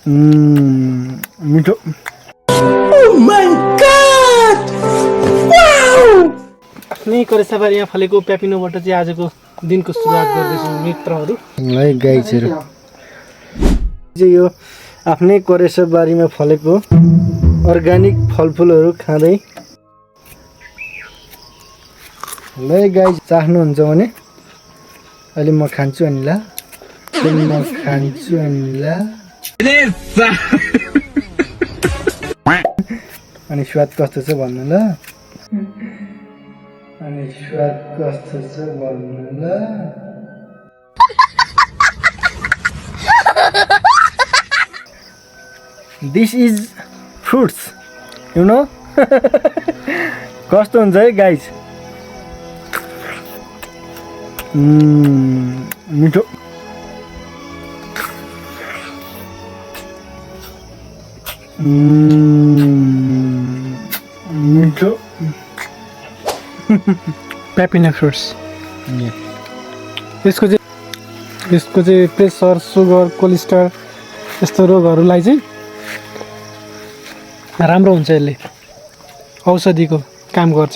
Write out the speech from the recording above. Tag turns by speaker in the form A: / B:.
A: मिठो। आफ्नै करेसाबारीमा फलेको प्यापिनोबाट चाहिँ आजको दिनको सुरुवात गर्दैछौँ मित्रहरू।
B: है गाइजहरू
A: चाहिँ यो आफ्नै करेसाबारीमा फलेको अर्ग्यानिक फलफुलहरू खाँदै। ल गाइज चाख्नुहुन्छ भने अहिले म खान्छु अनि ल अनि स्वाद कस्तो छ भन्नु ल। This is fruits you know. कस्तो हुन्छ है गाइज, मिठो। मिठो
C: पेपिनो फ्रुट्स। यसको चाहिँ प्रेसर, सुगर, कोलेस्ट्रल यस्तो रोगहरूलाई चाहिँ राम्रो हुन्छ। यसले औषधिको काम गर्छ।